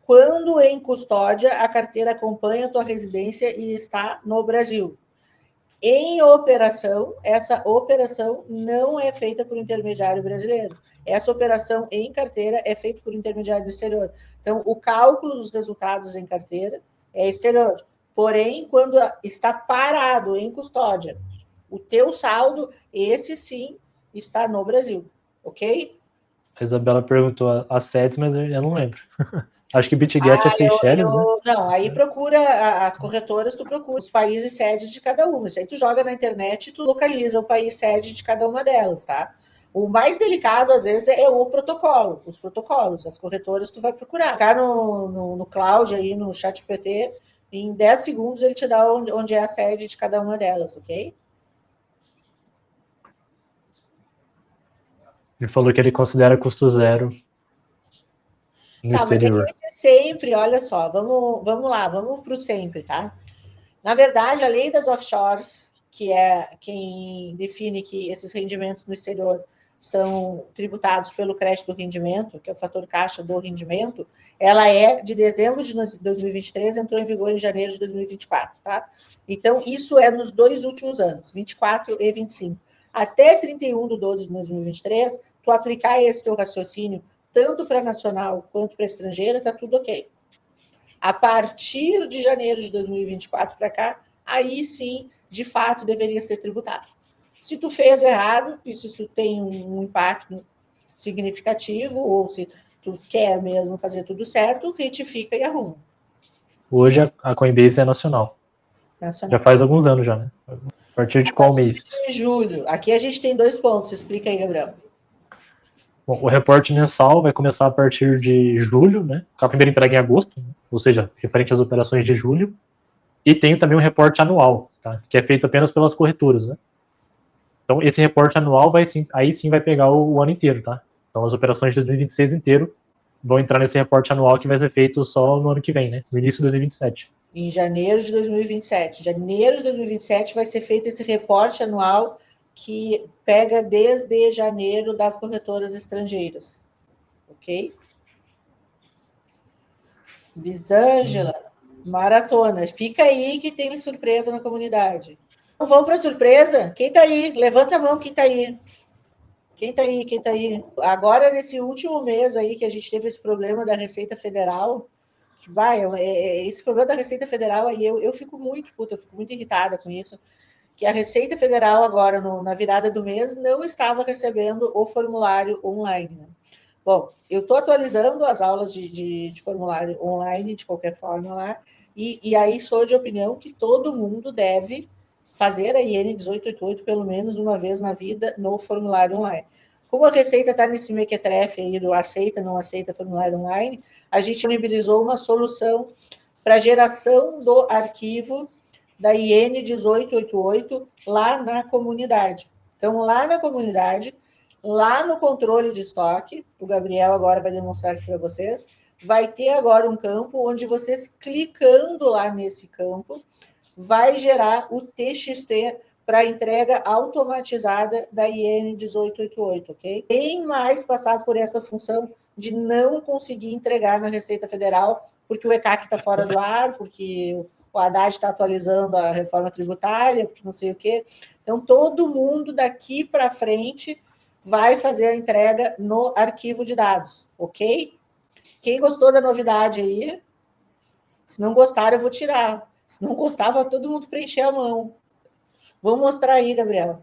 Quando em custódia, a carteira acompanha a tua residência e está no Brasil. Em operação, essa operação não é feita por intermediário brasileiro. Essa operação em carteira é feita por intermediário do exterior. Então, o cálculo dos resultados em carteira é exterior. Porém, quando está parado em custódia, o teu saldo, esse sim, está no Brasil. Ok? A Isabela perguntou as sedes, mas eu não lembro. Acho que BitGet é Seychelles, né? Não, aí procura as corretoras, tu procura os países sedes de cada uma. Isso aí tu joga na internet e tu localiza o país sede de cada uma delas, tá? O mais delicado, às vezes, é o protocolo, os protocolos. As corretoras tu vai procurar. Ficar no cloud aí, no chat GPT, em 10 segundos ele te dá onde é a sede de cada uma delas, ok? Ele falou que ele considera custo zero no exterior. Mas é sempre, olha só, vamos lá, vamos para o sempre, tá? Na verdade, a lei das offshores, que é quem define que esses rendimentos no exterior são tributados pelo crédito do rendimento, que é o fator caixa do rendimento, ela é de dezembro de 2023, entrou em vigor em janeiro de 2024, tá? Então, isso é nos 2 últimos anos, 24 e 25. Até 31/12 de 2023, tu aplicar esse teu raciocínio, tanto para nacional quanto para estrangeira, tá tudo ok. A partir de janeiro de 2024 para cá, aí sim, de fato, deveria ser tributado. Se tu fez errado, isso tem um impacto significativo, ou se tu quer mesmo fazer tudo certo, retifica e arruma. Hoje a Coinbase é nacional. Já faz alguns anos já, né? A partir de qual mês? De julho. Aqui a gente tem 2 pontos. Explica aí, Gabriel. Bom, o reporte mensal vai começar a partir de julho, né? Com a primeira entrega em agosto, né? Ou seja, referente às operações de julho. E tem também um reporte anual, tá? Que é feito apenas pelas corretoras, né? Então, esse reporte anual aí sim vai pegar o ano inteiro, tá? Então, as operações de 2026 inteiro vão entrar nesse reporte anual que vai ser feito só no ano que vem, né? No início de 2027. Em janeiro de 2027. Janeiro de 2027 vai ser feito esse reporte anual que pega desde janeiro das corretoras estrangeiras. Ok? Bisângela, maratona. Fica aí que tem surpresa na comunidade. Então, vamos para a surpresa? Quem tá aí? Levanta a mão, quem tá aí? Quem tá aí? Quem tá aí? Agora, nesse último mês aí que a gente teve esse problema da Receita Federal, que vai, esse problema da Receita Federal aí, eu fico muito puta, eu fico muito irritada com isso, que a Receita Federal agora, na virada do mês, não estava recebendo o formulário online, né? Bom, eu estou atualizando as aulas de formulário online, de qualquer forma lá, e aí sou de opinião que todo mundo deve fazer a IN 1888 pelo menos uma vez na vida no formulário online. Como a Receita está nesse mequetrefe aí do aceita, não aceita formulário online, a gente disponibilizou uma solução para geração do arquivo da IN 1888 lá na comunidade. Então, lá na comunidade, lá no controle de estoque, o Gabriel agora vai demonstrar aqui para vocês, vai ter agora um campo onde vocês, clicando lá nesse campo, vai gerar o TXT para entrega automatizada da IN 1888, ok? Tem mais passar por essa função de não conseguir entregar na Receita Federal, porque o ECAC está fora do ar, porque o Haddad está atualizando a reforma tributária, porque não sei o quê. Então, todo mundo daqui para frente vai fazer a entrega no arquivo de dados, ok? Quem gostou da novidade aí? Se não gostar, eu vou tirar. Se não gostava, todo mundo preencher a mão. Vamos mostrar aí, Gabriel.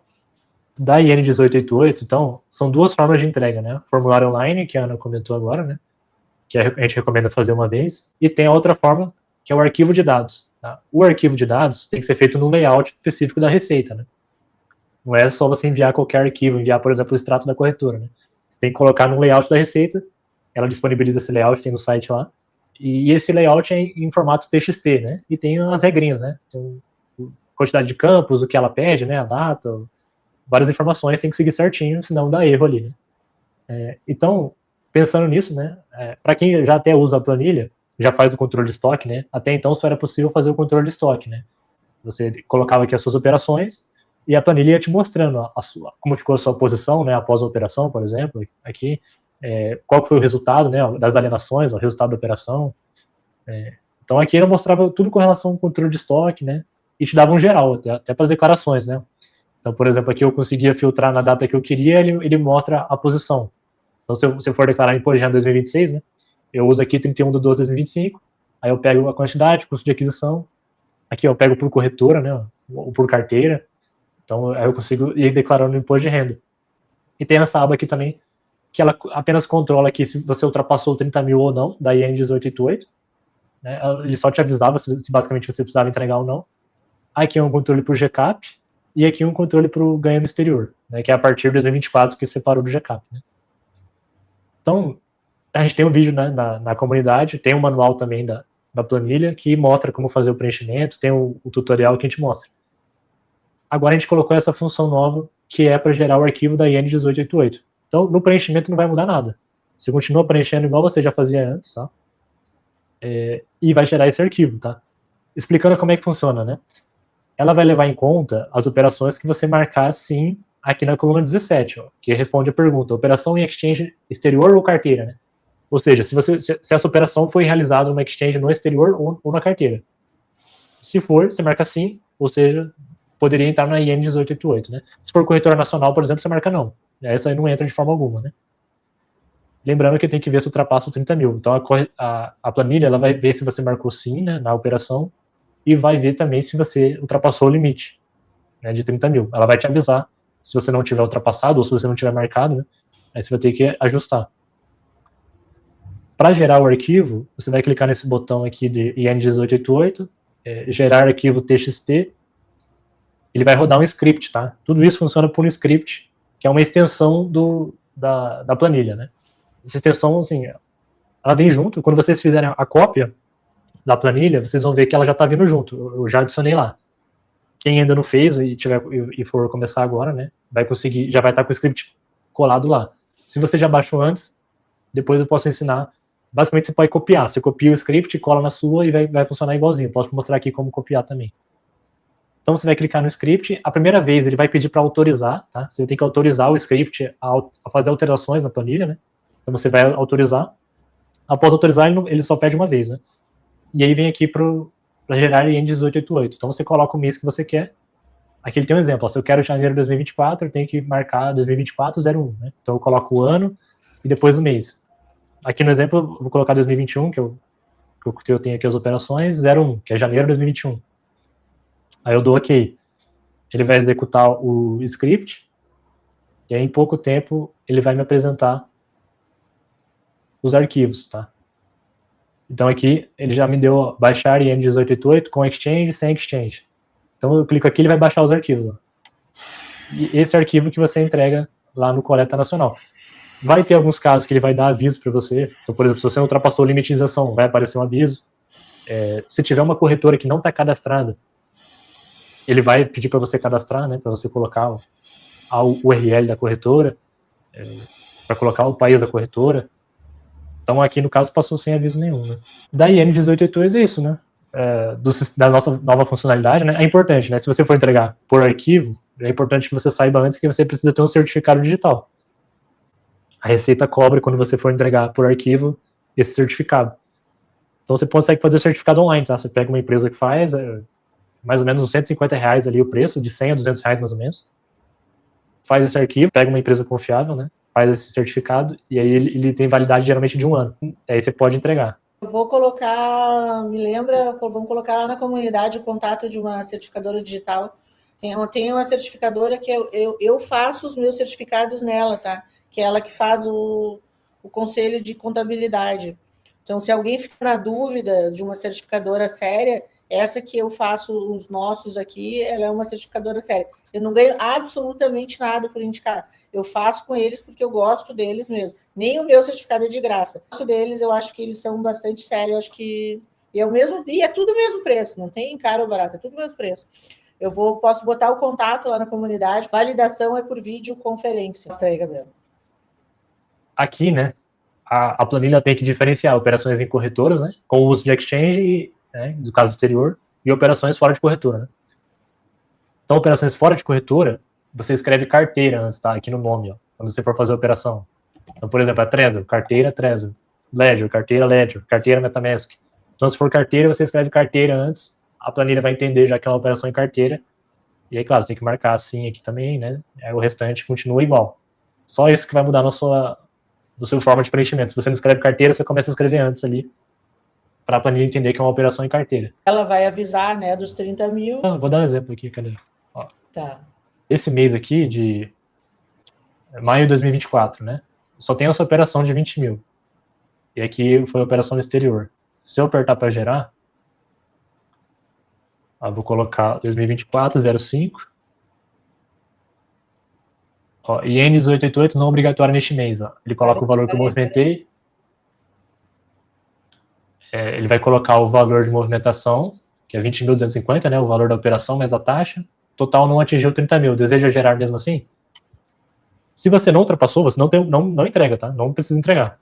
Da IN 1888, então, são 2 formas de entrega, né? Formulário online, que a Ana comentou agora, né? Que a gente recomenda fazer uma vez. E tem a outra forma, que é o arquivo de dados. Tá? O arquivo de dados tem que ser feito no layout específico da Receita, né? Não é só você enviar qualquer arquivo, enviar, por exemplo, o extrato da corretora, né? Você tem que colocar no layout da Receita, ela disponibiliza esse layout, tem no site lá, e esse layout é em formato TXT, né? E tem as regrinhas, né? Tem quantidade de campos, o que ela pede, né? A data, várias informações, tem que seguir certinho, senão dá erro ali, né? Então, pensando nisso, né? Para quem já até usa a planilha, já faz o controle de estoque, né? Até então só era possível fazer o controle de estoque, né? Você colocava aqui as suas operações e a planilha ia te mostrando como ficou a sua posição, né? Após a operação, por exemplo, aqui, qual foi o resultado, né? Das alienações, o resultado da operação. Então aqui ele mostrava tudo com relação ao controle de estoque, né? E te dava um geral, até para as declarações, né? Então, por exemplo, aqui eu conseguia filtrar na data que eu queria, ele mostra a posição. Então, se você for declarar imposto de renda 2026, né? Eu uso aqui 31/12/2025, aí eu pego a quantidade, custo de aquisição, aqui eu pego por corretora, né? Ou por carteira. Então, aí eu consigo ir declarando o imposto de renda. E tem essa aba aqui também, que ela apenas controla aqui se você ultrapassou 30 mil ou não, da IN 1888. Né? Ele só te avisava se basicamente você precisava entregar ou não. Aqui é um controle para o GCAP, e aqui um controle para o ganho no exterior, né? Que é a partir de 2024 que separou do GCAP. Né? Então, a gente tem um vídeo, né, na comunidade, tem um manual também da planilha que mostra como fazer o preenchimento, tem o tutorial que a gente mostra. Agora a gente colocou essa função nova, que é para gerar o arquivo da IN 1888. Então, no preenchimento não vai mudar nada. Você continua preenchendo igual você já fazia antes, tá? E vai gerar esse arquivo, tá? Explicando como é que funciona, né? Ela vai levar em conta as operações que você marcar, sim, aqui na coluna 17, ó, que responde a pergunta, operação em exchange exterior ou carteira, né? Ou seja, se essa operação foi realizada numa exchange no exterior ou na carteira. Se for, você marca sim, ou seja, poderia entrar na IN 1888, né? Se for corretora nacional, por exemplo, você marca não. Essa aí não entra de forma alguma, né? Lembrando que tem que ver se ultrapassa os 30 mil. Então a planilha ela vai ver se você marcou sim, né, na operação, e vai ver também se você ultrapassou o limite, né, de 30 mil. Ela vai te avisar se você não tiver ultrapassado ou se você não tiver marcado, né, aí você vai ter que ajustar. Para gerar o arquivo, você vai clicar nesse botão aqui de IN 1888, gerar arquivo TXT, ele vai rodar um script, tá? Tudo isso funciona por um script, que é uma extensão da planilha, né? Essa extensão, assim, ela vem junto. Quando vocês fizerem a cópia da planilha, vocês vão ver que ela já está vindo junto. Eu já adicionei lá. Quem ainda não fez e for começar agora, né, vai conseguir, já vai estar com o script colado lá. Se você já baixou antes, depois eu posso ensinar. Basicamente você pode copiar. Você copia o script, cola na sua e vai funcionar igualzinho. Posso mostrar aqui como copiar também. Então você vai clicar no script. A primeira vez ele vai pedir para autorizar, tá? Você tem que autorizar o script a fazer alterações na planilha, né? Então você vai autorizar. Após autorizar, ele só pede uma vez, né? E aí vem aqui para gerar IN 1888. Então você coloca o mês que você quer. Aqui ele tem um exemplo. Ó, se eu quero janeiro de 2024, eu tenho que marcar 2024-01, né? Então eu coloco o ano e depois o mês. Aqui no exemplo, eu vou colocar 2021, que eu tenho aqui as operações, 01, que é janeiro de 2021. Aí eu dou OK. Ele vai executar o script, e aí em pouco tempo ele vai me apresentar os arquivos, tá? Então aqui ele já me deu baixar IN 1888 com exchange, sem exchange. Então eu clico aqui, ele vai baixar os arquivos. Ó. E esse arquivo que você entrega lá no Coleta Nacional. Vai ter alguns casos que ele vai dar aviso para você. Então, por exemplo, se você ultrapassou a limitização, vai aparecer um aviso. Se tiver uma corretora que não está cadastrada, ele vai pedir para você cadastrar, né, para você colocar a URL da corretora, para colocar o país da corretora. Então aqui no caso passou sem aviso nenhum, né? Da IN 1882 é isso, né? Da nossa nova funcionalidade, né? É importante, né? Se você for entregar por arquivo, é importante que você saiba antes que você precisa ter um certificado digital. A Receita cobra quando você for entregar por arquivo esse certificado. Então você consegue fazer certificado online, tá? Você pega uma empresa que faz, mais ou menos uns R$150 ali o preço, de 100 a R$200 mais ou menos. Faz esse arquivo, pega uma empresa confiável, né? Faz esse certificado, e aí ele tem validade geralmente de 1 ano. Aí você pode entregar. Eu vou colocar, vamos colocar lá na comunidade o contato de uma certificadora digital. Tem uma certificadora que eu faço os meus certificados nela, tá? Que é ela que faz o conselho de contabilidade. Então, se alguém ficar na dúvida de uma certificadora séria, essa que eu faço os nossos aqui, ela é uma certificadora séria. Eu não ganho absolutamente nada por indicar. Eu faço com eles porque eu gosto deles mesmo. Nem o meu certificado é de graça. Eu gosto deles, eu acho que eles são bastante sérios. Eu acho que é tudo o mesmo preço. Não tem caro ou barato, é tudo o mesmo preço. Posso botar o contato lá na comunidade. Validação é por videoconferência. Mostra aí, Gabriel. Aqui, né, a planilha tem que diferenciar operações em corretoras, né, com o uso de exchange, né, do caso exterior, e operações fora de corretora, né. Então, operações fora de corretora, você escreve carteira antes, tá, aqui no nome, ó, quando você for fazer a operação. Então, por exemplo, a Trezor, carteira Trezor, Ledger, carteira MetaMask. Então, se for carteira, você escreve carteira antes, a planilha vai entender já que é uma operação em carteira, e aí, claro, você tem que marcar assim aqui também, né, o restante continua igual. Só isso que vai mudar no seu forma de preenchimento. Se você não escreve carteira, você começa a escrever antes ali, para a planilha entender que é uma operação em carteira. Ela vai avisar, né, dos 30 mil. Vou dar um exemplo aqui, cadê? Ó, tá. Esse mês aqui, de maio de 2024, né, só tem essa operação de 20 mil. E aqui foi a operação no exterior. Se eu apertar para gerar, vou colocar 2024, 05. Ó, IN 1888 não obrigatório neste mês. Ó. Ele coloca o valor que eu movimentei. Ele vai colocar o valor de movimentação, que é 20.250, né, o valor da operação mais a taxa. Total não atingiu 30 mil. Deseja gerar mesmo assim? Se você não ultrapassou, você não entrega, tá? Não precisa entregar.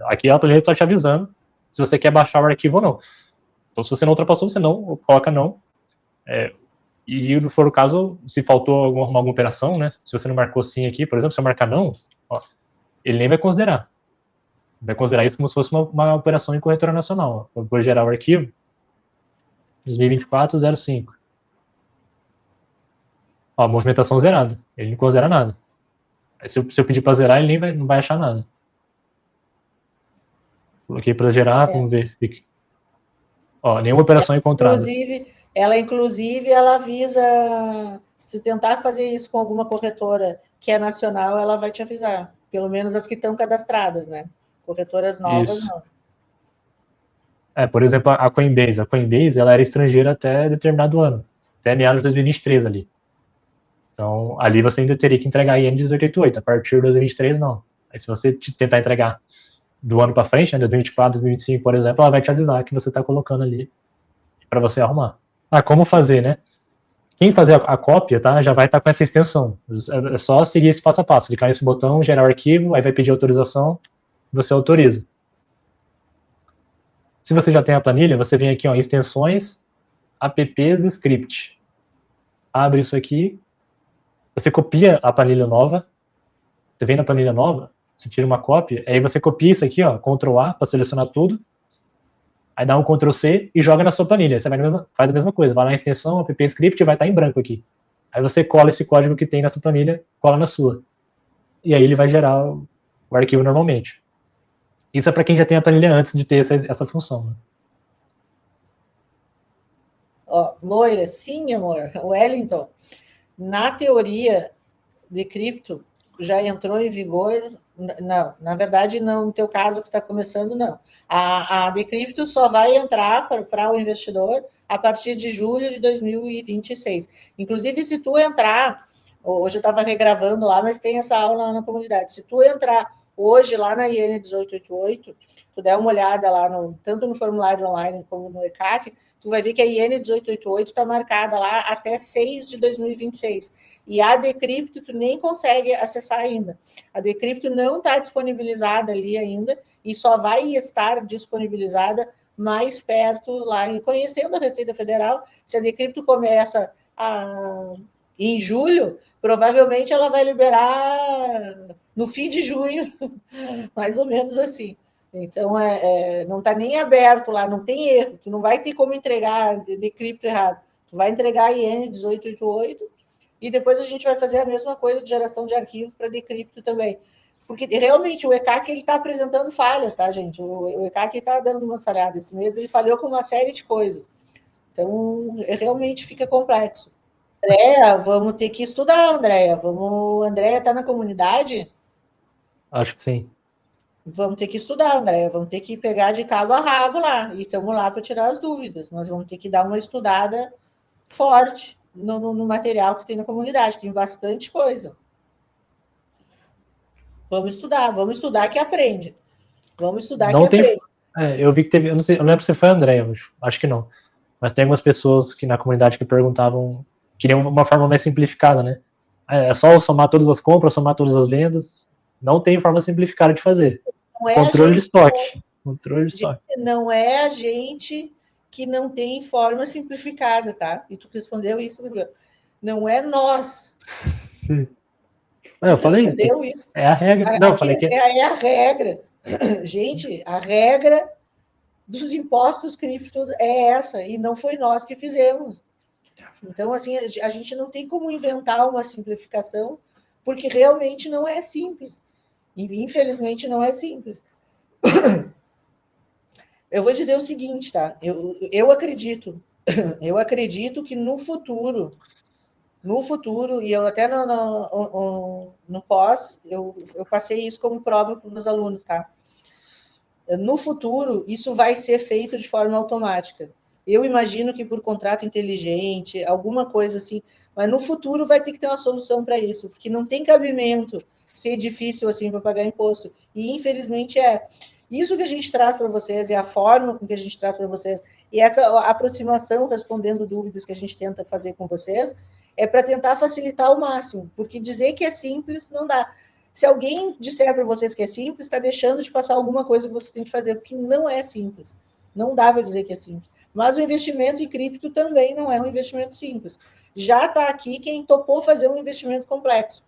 Aqui a planilha está te avisando se você quer baixar o arquivo ou não. Então, se você não ultrapassou, você não coloca não. E se for o caso, se faltou alguma operação, né? Se você não marcou sim aqui, por exemplo, se eu marcar não, ó, ele nem vai considerar. Vai considerar isso como se fosse uma operação em corretora nacional. Ó. Eu vou gerar o arquivo 2024-05. Ó, movimentação zerada. Ele não considera nada. Aí, se eu pedir para zerar, ele nem não vai achar nada. Coloquei para gerar, vamos ver. Ó, nenhuma operação encontrada. Inclusive, ela avisa, se tu tentar fazer isso com alguma corretora que é nacional, ela vai te avisar. Pelo menos as que estão cadastradas, né? Corretoras novas, isso. não. Por exemplo, a Coinbase. A Coinbase, ela era estrangeira até determinado ano. Até meados de 2023 ali. Então, ali você ainda teria que entregar IN 1888. A partir de 2023, não. Aí, se você tentar entregar do ano para frente, né, 2024, 2025, por exemplo, ela vai te avisar que você está colocando ali para você arrumar. Como fazer, né? Quem fazer a cópia, tá, já vai estar com essa extensão. É só seguir esse passo a passo. Clicar nesse botão, gerar o arquivo, aí vai pedir autorização, você autoriza. Se você já tem a planilha, você vem aqui, ó, extensões, apps e script. Abre isso aqui, você copia a planilha nova, você vem na planilha nova, você tira uma cópia, aí você copia isso aqui, ó, Ctrl A para selecionar tudo, aí dá um Ctrl C e joga na sua planilha. Você faz a mesma coisa, vai lá na extensão, app script, vai estar em branco aqui. Aí você cola esse código que tem nessa planilha, cola na sua. E aí ele vai gerar o arquivo normalmente. Isso é para quem já tem a planilha antes de ter essa função. Né? Ó, loira, sim, amor. Wellington, na teoria de cripto, já entrou em vigor. Não, na verdade, não, no teu caso que está começando, não. A Decrypto só vai entrar para o investidor a partir de julho de 2026. Inclusive, se tu entrar, hoje eu estava regravando lá, mas tem essa aula na comunidade. Se tu entrar hoje lá na IN 1888, tu der uma olhada lá, tanto no formulário online como no ECAC, tu vai ver que a IN 1888 está marcada lá até 6 de 2026. E a Decrypto tu nem consegue acessar ainda. A Decrypto não está disponibilizada ali ainda e só vai estar disponibilizada mais perto lá. E conhecendo a Receita Federal, se a Decrypto começa em julho, provavelmente ela vai liberar no fim de junho, mais ou menos assim. Então, não está nem aberto lá, não tem erro. Tu não vai ter como entregar Decrypto errado. Tu vai entregar a IN 1888 e depois a gente vai fazer a mesma coisa de geração de arquivo para Decrypto também. Porque realmente o ECAC está apresentando falhas, tá, gente? O ECAC está dando uma falhada esse mês, ele falhou com uma série de coisas. Então, realmente fica complexo. Andréia, vamos ter que estudar, Andréia. Andréia está na comunidade? Acho que sim. Vamos ter que estudar, Andréia. Vamos ter que pegar de cabo a rabo lá. E estamos lá para tirar as dúvidas. Nós vamos ter que dar uma estudada forte no material que tem na comunidade. Tem bastante coisa. Vamos estudar que aprende. Vamos estudar não que tem, aprende. Eu vi que teve, eu não lembro se foi a Andréia, acho que não. Mas tem algumas pessoas que na comunidade que perguntavam, queriam uma forma mais simplificada, né? É só somar todas as compras, somar todas as vendas. Não tem forma simplificada de fazer. Controle de estoque. Controle de estoque. Não é a gente que não tem forma simplificada, tá? E tu respondeu isso, não é nós. Eu falei, isso. É a regra. Não, eu falei que é a regra. Gente, a regra dos impostos criptos é essa, e não foi nós que fizemos. Então, assim, a gente não tem como inventar uma simplificação, porque realmente não é simples. E, infelizmente, não é simples. Eu vou dizer o seguinte, tá? Eu acredito que no futuro, e eu até no pós, eu passei isso como prova para os meus alunos, tá? No futuro, isso vai ser feito de forma automática. Eu imagino que por contrato inteligente, alguma coisa assim, mas no futuro vai ter que ter uma solução para isso, porque não tem cabimento ser difícil assim para pagar imposto. E infelizmente é. Isso que a gente traz para vocês, e a forma com que a gente traz para vocês, e essa aproximação, respondendo dúvidas que a gente tenta fazer com vocês, é para tentar facilitar ao máximo, porque dizer que é simples não dá. Se alguém disser para vocês que é simples, está deixando de passar alguma coisa que vocês têm que fazer, porque não é simples. Não dá para dizer que é simples. Mas o investimento em cripto também não é um investimento simples. Já está aqui quem topou fazer um investimento complexo.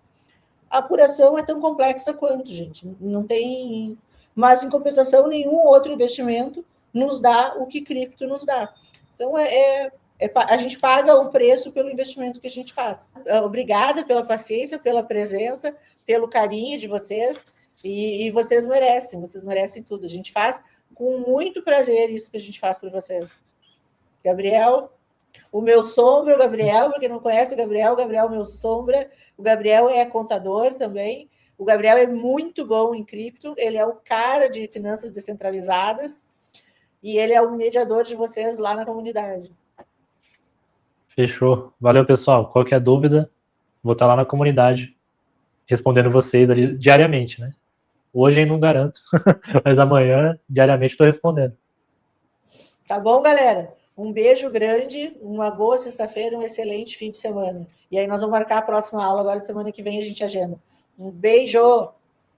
A apuração é tão complexa quanto, gente. Não tem... Mas, em compensação, nenhum outro investimento nos dá o que cripto nos dá. Então, a gente paga o preço pelo investimento que a gente faz. Obrigada pela paciência, pela presença, pelo carinho de vocês, e vocês merecem tudo. A gente faz com muito prazer isso que a gente faz por vocês. Gabriel, o meu sombra, o Gabriel, para quem não conhece o Gabriel é meu sombra, o Gabriel é contador também, o Gabriel é muito bom em cripto, ele é o cara de finanças descentralizadas, e ele é o mediador de vocês lá na comunidade. Fechou. Valeu, pessoal. Qualquer dúvida, vou estar lá na comunidade respondendo vocês ali diariamente, né? Hoje não garanto, mas amanhã, diariamente, estou respondendo. Tá bom, galera? Um beijo grande, uma boa sexta-feira, um excelente fim de semana. E aí nós vamos marcar a próxima aula agora, semana que vem a gente agenda. Um beijo!